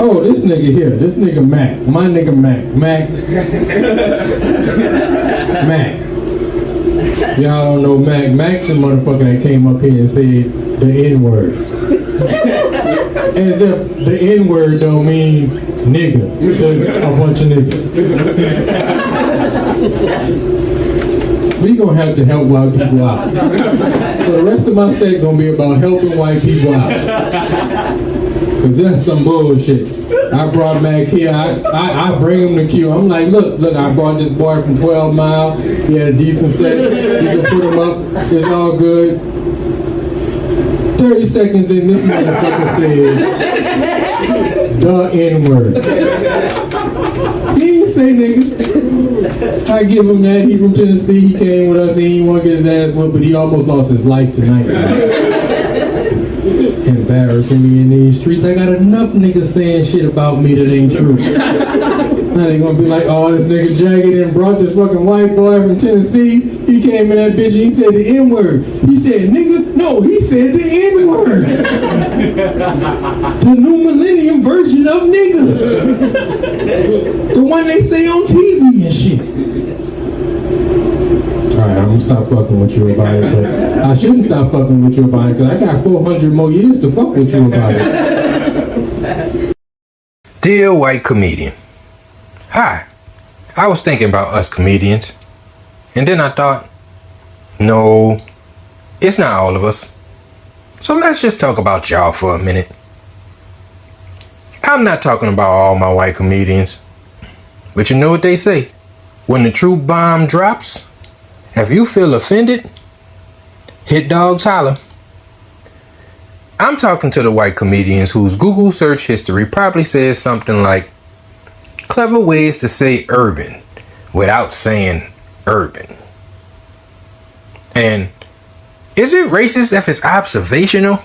Oh, this nigga here. This nigga Mac. My nigga Mac. Mac. Y'all don't know Mac. Mac's the motherfucker that came up here and said the N-word. As if the N-word don't mean nigga to a bunch of niggas. We gonna have to help white people out. So the rest of my set gonna be about helping white people out. Cause that's some bullshit. I brought Mac here, I bring him to Q. I'm like, look, I brought this boy from 12 Mile. He had a decent set. You can put him up. It's all good. 30 seconds in, this motherfucker said, the N-word. He ain't say nigga. I give him that. He from Tennessee. He came with us. He ain't want to get his ass whooped, but he almost lost his life tonight. Embarrassing me in these streets. I got enough niggas saying shit about me that ain't true. Now they gonna be like, oh, this nigga Jagged and brought this fucking white boy from Tennessee. He came in that bitch and he said the N-word. He said nigga? No, he said the N-word. The new millennium version of nigga. The one they say on TV and shit. Alright, I'm gonna stop fucking with you about it, but I shouldn't stop fucking with you about it because I got 400 more years to fuck with you about it. Dear white comedian. Hi. I was thinking about us comedians, and then I thought, no, it's not all of us. So let's just talk about y'all for a minute. I'm not talking about all my white comedians, but you know what they say? When the true bomb drops, if you feel offended, hit dogs holler. I'm talking to the white comedians whose Google search history probably says something like, clever ways to say urban without saying urban. And is it racist if it's observational?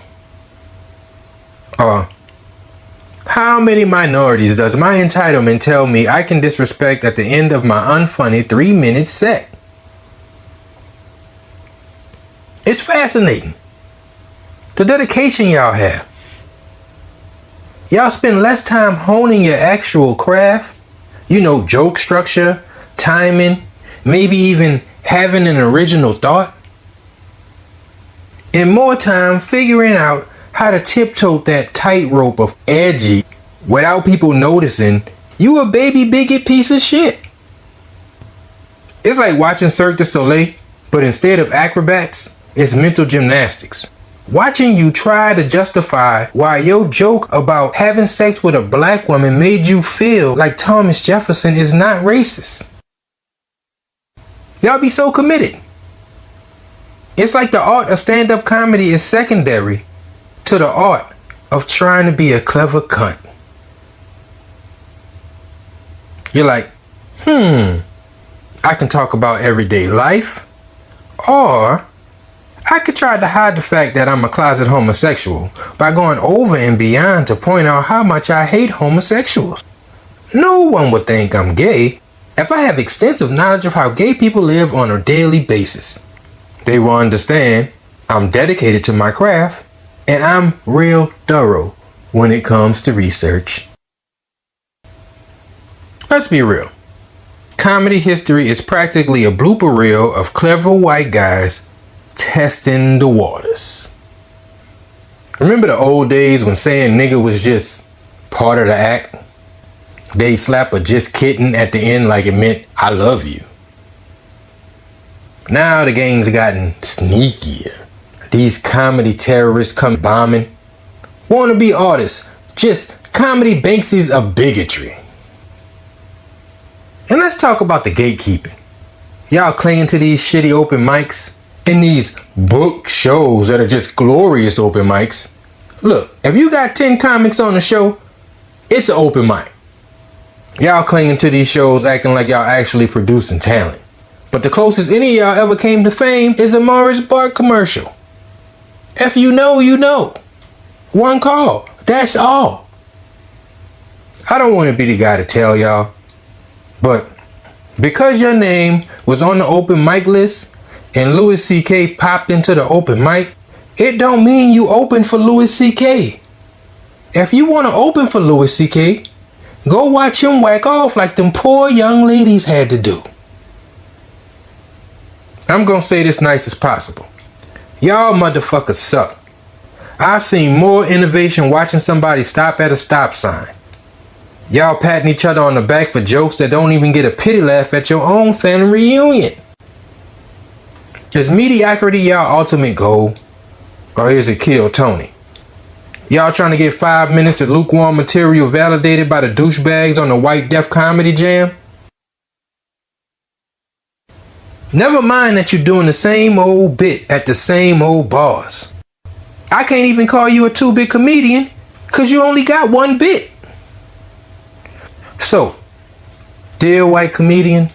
How many minorities does my entitlement tell me I can disrespect at the end of my unfunny 3-minute set? It's fascinating. The dedication y'all have. Y'all spend less time honing your actual craft, joke structure, timing, maybe even having an original thought, and more time figuring out how to tiptoe that tightrope of edgy without people noticing you a baby bigot piece of shit. It's like watching Cirque du Soleil, but instead of acrobats, it's mental gymnastics. Watching you try to justify why your joke about having sex with a black woman made you feel like Thomas Jefferson is not racist. Y'all be so committed. It's like the art of stand-up comedy is secondary to the art of trying to be a clever cunt. You're like, I can talk about everyday life, or I could try to hide the fact that I'm a closet homosexual by going over and beyond to point out how much I hate homosexuals. No one would think I'm gay if I have extensive knowledge of how gay people live on a daily basis. They will understand I'm dedicated to my craft and I'm real thorough when it comes to research. Let's be real. Comedy history is practically a blooper reel of clever white guys testing the waters. Remember the old days when saying nigga was just part of the act? They slap a just kidding at the end like it meant I love you. Now the gang's gotten sneakier. These comedy terrorists come bombing. Wanna be artists, just comedy Banksies of bigotry. And let's talk about the gatekeeping. Y'all clinging to these shitty open mics and these book shows that are just glorious open mics. Look, if you got 10 comics on the show, it's an open mic. Y'all clinging to these shows acting like y'all actually producing talent. But the closest any of y'all ever came to fame is a Morris Bart commercial. If you know, you know. One call, that's all. I don't want to be the guy to tell y'all, but because your name was on the open mic list and Louis C.K. popped into the open mic, it don't mean you open for Louis C.K. If you want to open for Louis C.K., go watch him whack off like them poor young ladies had to do. I'm gonna say this nice as possible. Y'all motherfuckers suck. I've seen more innovation watching somebody stop at a stop sign. Y'all patting each other on the back for jokes that don't even get a pity laugh at your own family reunion. Is mediocrity y'all ultimate goal? Or is it kill Tony? Y'all trying to get 5 minutes of lukewarm material validated by the douchebags on the White Death Comedy Jam? Never mind that you're doing the same old bit at the same old bars. I can't even call you a 2-bit comedian because you only got 1 bit. So, dear white comedian,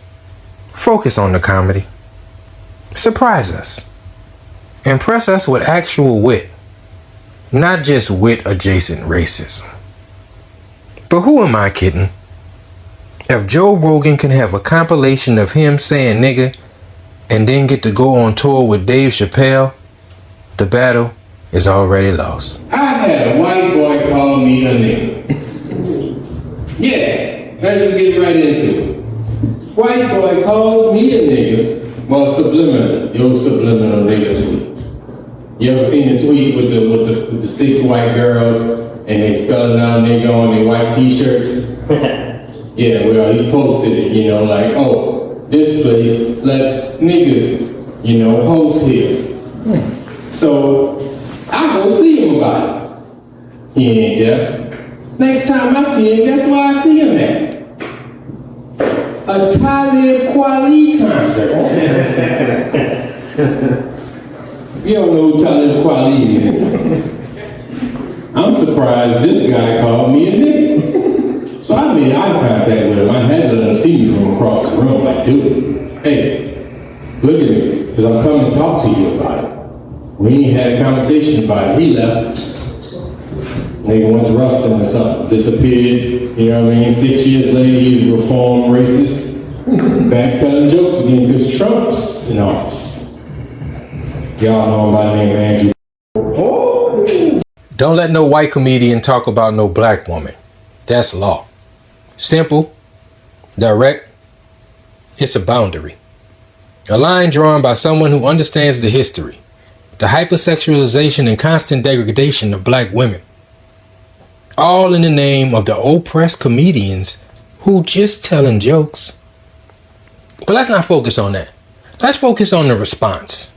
focus on the comedy. Surprise us. Impress us with actual wit. Not just wit adjacent racism. But who am I kidding? If Joe Rogan can have a compilation of him saying nigga and then get to go on tour with Dave Chappelle, the battle is already lost. I had a white boy call me a nigga. Yeah, let's just get right into it. White boy calls me a nigga, well, subliminal, your subliminal nigga tweet. You ever seen the tweet with the 6 white girls and they spelling out nigga on their white t-shirts? Yeah, well, he posted it, you know, like, oh, this place lets niggas, you know, host here. So I go see him about it. He ain't there. Next time I see him, guess where I see him at? A Talib Kweli concert. You don't know who Talib Kweli is. I'm surprised this guy called me a nigga. So I made eye contact with him. I had to let him see me from across the room. Like, dude, hey, look at me, because I'm coming to talk to you about it. We ain't had a conversation about it. He left. Nigga went to Ruston or something. Disappeared. You know what I mean? 6 years later, he's a reformed racist. Back telling jokes again because Trump's in office. Y'all know him by the name of Andrew. Oh. Don't let no white comedian talk about no black woman. That's law. Simple, direct, it's a boundary. A line drawn by someone who understands the history, the hypersexualization and constant degradation of black women. All in the name of the oppressed comedians who just telling jokes. But let's not focus on that. Let's focus on the response.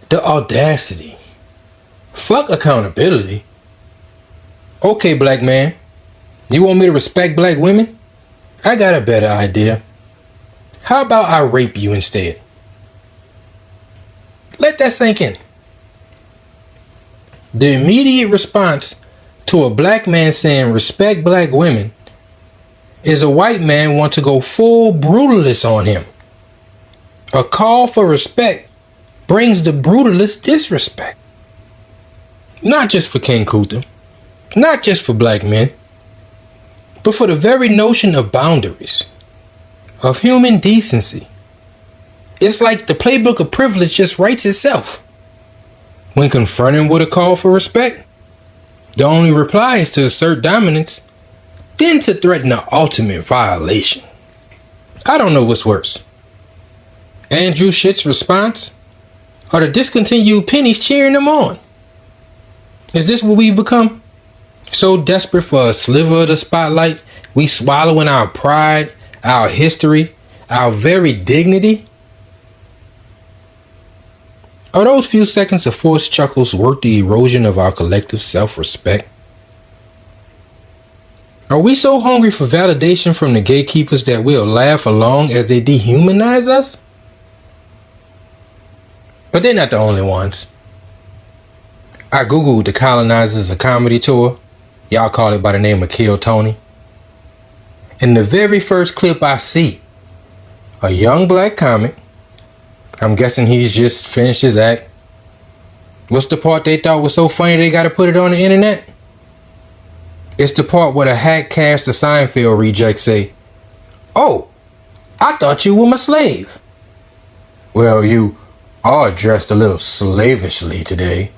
The audacity. Fuck accountability. Okay, black man. You want me to respect black women? I got a better idea. How about I rape you instead? Let that sink in. The immediate response to a black man saying respect black women is a white man want to go full brutalist on him. A call for respect brings the brutalist disrespect. Not just for King Kunta, not just for black men, but for the very notion of boundaries, of human decency. It's like the playbook of privilege just writes itself. When confronted with a call for respect, the only reply is to assert dominance, then to threaten the ultimate violation. I don't know what's worse. Andrew Shit's response, or the discontinued pennies cheering him on? Is this what we've become? So desperate for a sliver of the spotlight, we swallowing our pride, our history, our very dignity? Are those few seconds of forced chuckles worth the erosion of our collective self-respect? Are we so hungry for validation from the gatekeepers that we'll laugh along as they dehumanize us? But they're not the only ones. I googled the Colonizers of Comedy Tour. Y'all call it by the name of Kill Tony. In the very first clip I see, a young black comic, I'm guessing he's just finished his act. What's the part they thought was so funny they gotta put it on the internet? It's the part where the hack cast of Seinfeld rejects say, "Oh, I thought you were my slave." Well, you are dressed a little slavishly today.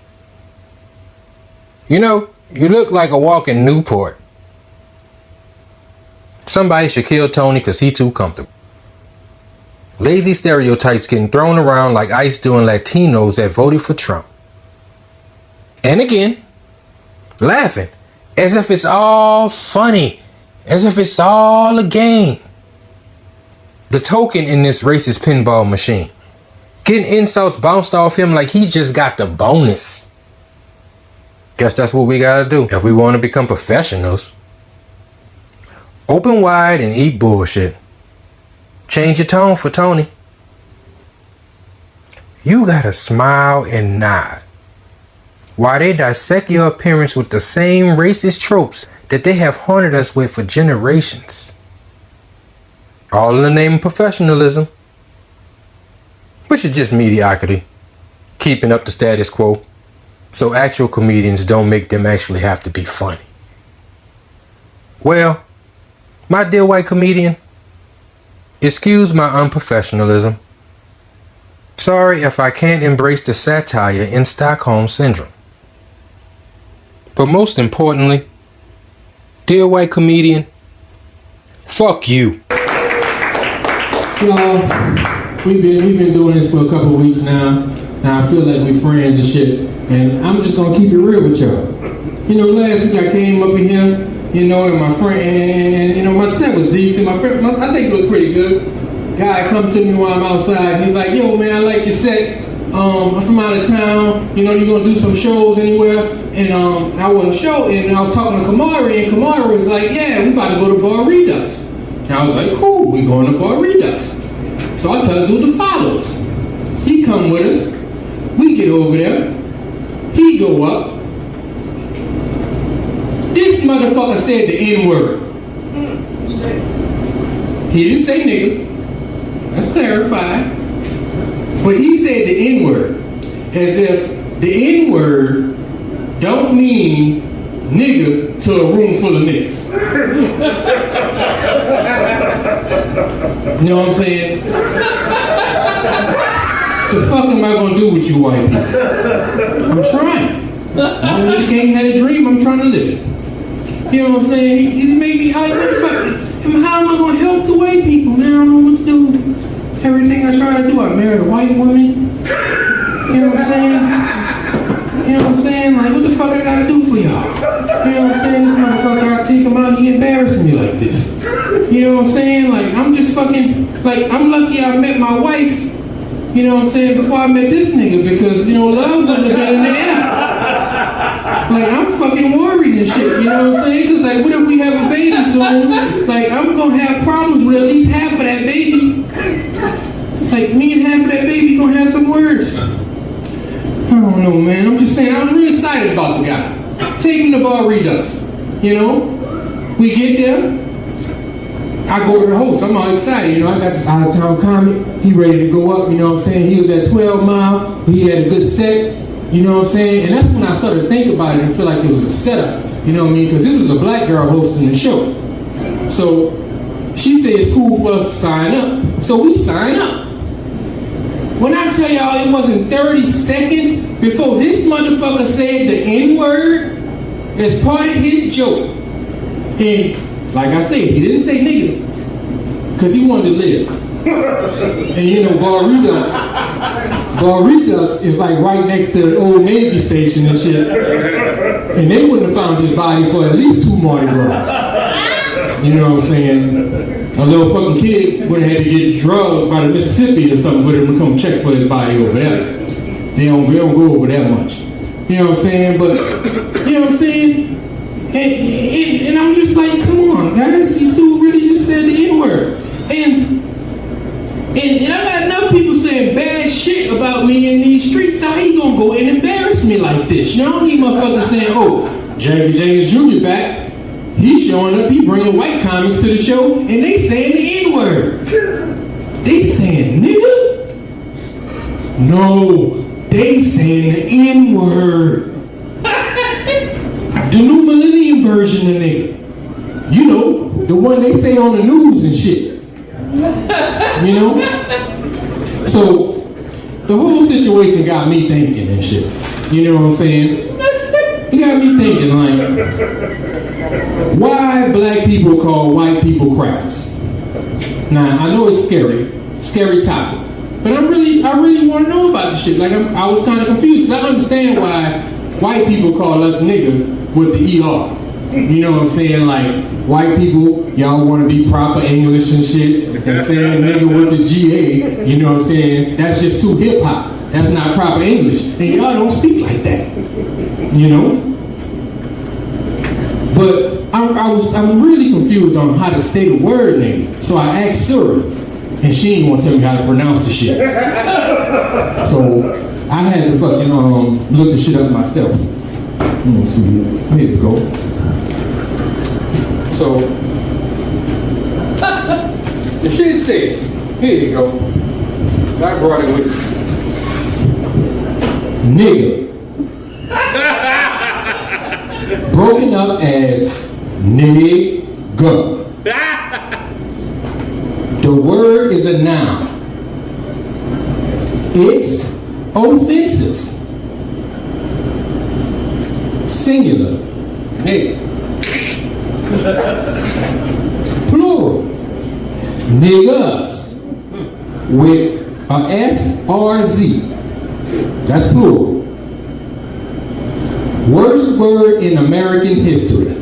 You know, You look like a walking Newport. Somebody should kill Tony because he too comfortable. Lazy stereotypes getting thrown around like ICE doing Latinos that voted for Trump. And again, laughing as if it's all funny, as if it's all a game. The token in this racist pinball machine. Getting insults bounced off him like he just got the bonus. Guess that's what we gotta do if we want to become professionals. Open wide and eat bullshit. Change your tone for Tony. You gotta smile and nod while they dissect your appearance with the same racist tropes that they have haunted us with for generations. All in the name of professionalism, which is just mediocrity, keeping up the status quo, so actual comedians don't make them actually have to be funny. Well, my dear white comedian, excuse my unprofessionalism. Sorry if I can't embrace the satire in Stockholm Syndrome. But most importantly, dear white comedian, fuck you. Y'all, we've been doing this for a couple of weeks now. Now I feel like we're friends and shit. And I'm just gonna keep it real with y'all. You know, last week I came up in here, you know, and my friend, and you know, my set was decent. My friend, I think it looked pretty good. Guy come to me while I'm outside, and he's like, yo man, I like your set. I'm from out of town, you know, you gonna do some shows anywhere? And I wasn't show, and I was talking to Kamari, and Kamari was like, yeah, we about to go to Bar Redux. And I was like, cool, we going to Bar Redux. So I tell the dude to follow us. He come with us, we get over there, he go up. This motherfucker said the N-word. He didn't say nigga, let's clarify. But he said the N-word, as if the N-word don't mean nigga to a room full of niggas. You know what I'm saying? The fuck am I gonna do with you white people? I'm trying. I really can't have a dream, I'm trying to live it. You know what I'm saying? He made me like, what the fuck? How am I gonna help the white people? Man, I don't know what to do. Everything I try to do, I married a white woman. You know what I'm saying? You know what I'm saying? Like, what the fuck I gotta do for y'all? You know what I'm saying? This motherfucker, I take him out, he embarrassing me like this. You know what I'm saying? Like, I'm just fucking, like, I'm lucky I met my wife, you know what I'm saying, before I met this nigga, because, you know, love wouldn't have been in the air. Like, I'm fucking worried and shit, you know what I'm saying? Because, like, what if we have a baby soon? Like, I'm gonna have problems with at least half of that baby. Like, me and half of that baby gonna have some words. I don't know, man. I'm just saying, I'm really excited about the guy. Take him to Bar Redux, you know? We get there. I go to the host. I'm all excited, you know. I got this out-of-town comic. He ready to go up, you know what I'm saying? He was at 12 Mile. He had a good set, you know what I'm saying? And that's when I started to think about it and feel like it was a setup, you know what I mean? Because this was a black girl hosting the show. So she said it's cool for us to sign up. So we sign up. When I tell y'all it wasn't 30 seconds before this motherfucker said the N-word as part of his joke. And like I said, he didn't say nigga, because he wanted to live. And you know, Bar Redux is like right next to the old Navy station and shit. And they wouldn't have found his body for at least 2 Mardi Gras. You know what I'm saying? A little fucking kid would have had to get drugged by the Mississippi or something for them to come check for his body over there. They don't go over that much. You know what I'm saying? But, you know what I'm saying? And I'm just like, come on, guys. These two really just said the N-word. And I got enough people saying bad shit about me in these streets. How he gonna go and embarrass me like this? You know, I don't need motherfuckers saying, oh, Jenkins Jr. back. He's showing up, he bringing white comics to the show, and they saying the N-word. They saying nigga? No, they saying the N-word. The new millennium version of nigga. You know, the one they say on the news and shit. You know? So, the whole situation got me thinking and shit. You know what I'm saying? It got me thinking, like, why black people call white people crackers? Now, I know it's scary topic, but I really want to know about this shit. Like, I was kind of confused, because I understand why white people call us nigga with the ER. You know what I'm saying? Like, white people, y'all want to be proper English and shit, and saying nigga with the GA, you know what I'm saying? That's just too hip-hop. That's not proper English. And y'all don't speak like that. You know? But I'm really confused on how to say the word nigga. So I asked Suri, and she ain't gonna tell me how to pronounce the shit. So I had to fucking look the shit up myself. Let me see. Here we go. So the shit says, here you go. I brought it with me. Nigga. Broken up as nigga. The word is a noun. It's offensive. Singular. Nigga. Plural. Niggas. With a S-R-Z. That's plural. Worst word in American history.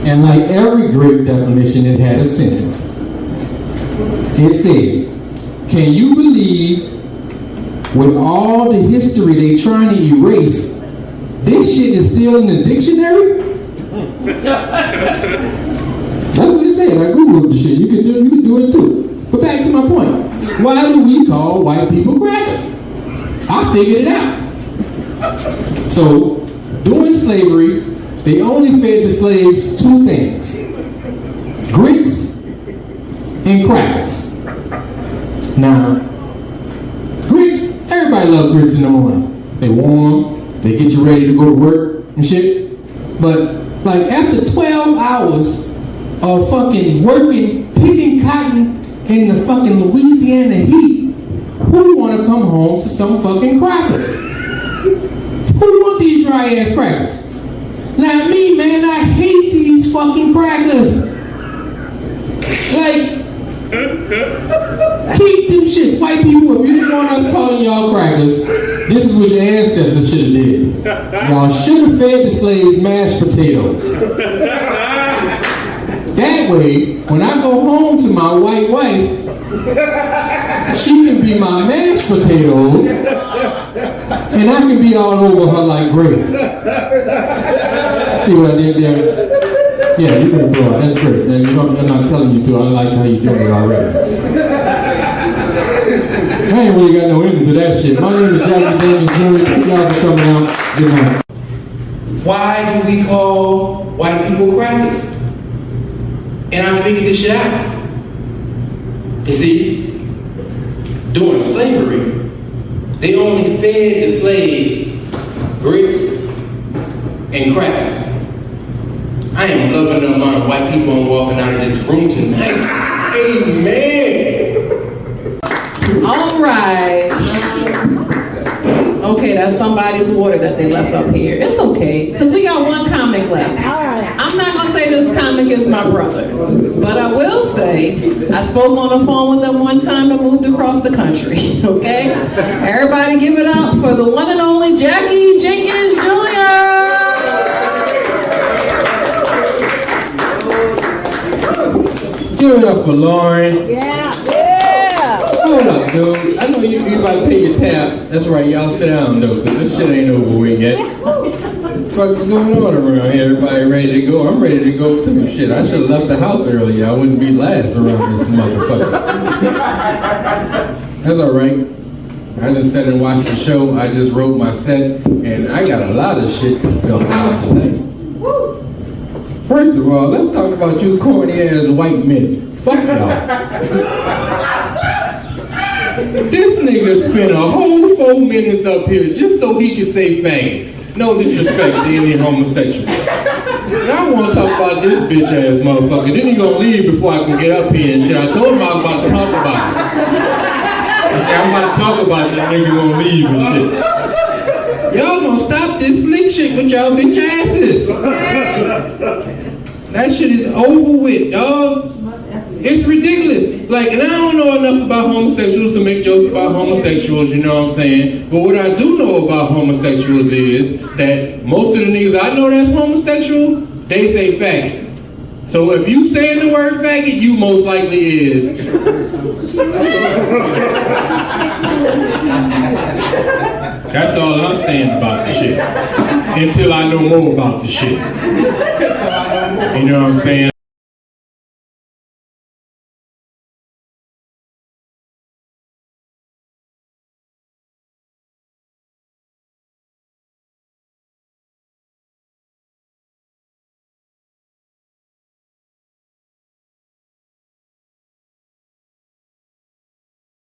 And like every great definition, it had a sentence. It said, can you believe with all the history they trying to erase, this shit is still in the dictionary? That's what it said. I googled the shit. You can do it too. But back to my point. Why do we call white people crackers? I figured it out. So, during slavery, they only fed the slaves two things: grits and crackers. Now, grits, everybody loves grits in the morning. They warm, they get you ready to go to work and shit. But, like, after 12 hours of fucking working, picking cotton in the fucking Louisiana heat, who want to come home to some fucking crackers? Who want these dry ass crackers? Not me, man. I hate these fucking crackers. Like, keep them shits. White people, if you didn't want us calling y'all crackers, this is what your ancestors should have did. Y'all should have fed the slaves mashed potatoes. That way, when I go home to my white wife, she can be my mashed potatoes, and I can be all over her like gravy. See what I did there? Yeah, you can do it. That's great. And I'm not telling you to. I like how you're doing it already. I ain't really got no end to that shit. My name is Jenkins. Thank y'all for coming out. Good night. Why do we call white people crackers? And I figured this shit out. You see, during slavery, they only fed the slaves grits and crackers. I am loving the amount of white people I'm walking out of this room tonight. Amen. All right. Okay, that's somebody's water that they left up here. It's okay, because we got one comic left. I'm not going to say this comic is my brother, but I will say I spoke on the phone with him one time and moved across the country, okay? Everybody give it up for the one and only Jackie Jenkins Jr. Give it up for Laughin. Yeah. Hold up, dude. I know you about to pay your tab. That's right, y'all sit down, though, because this shit ain't over with yet. What's going on around here? Everybody ready to go? I'm ready to go too. Shit, I should have left the house earlier. I wouldn't be last around this motherfucker. That's all right. I just sat and watched the show. I just wrote my set, and I got a lot of shit to film out tonight. First of all, let's talk about you corny ass white men. Fuck y'all. This nigga spent a whole 4 minutes up here just so he could say faggot. No disrespect to any homosexual. And I want to talk about this bitch ass motherfucker. Then he gonna leave before I can get up here and shit. I told him I was about to talk about it. I said, I'm about to talk about it, that nigga gonna leave and shit. same shit with y'all bitch asses. That shit is over with, dog. It's ridiculous. Like, and I don't know enough about homosexuals to make jokes about homosexuals, you know what I'm saying? But what I do know about homosexuals is that most of the niggas I know that's homosexual, they say faggot. So if you saying the word faggot, you most likely is. That's all I'm saying about the shit. Until I know more about the shit. You know what I'm saying?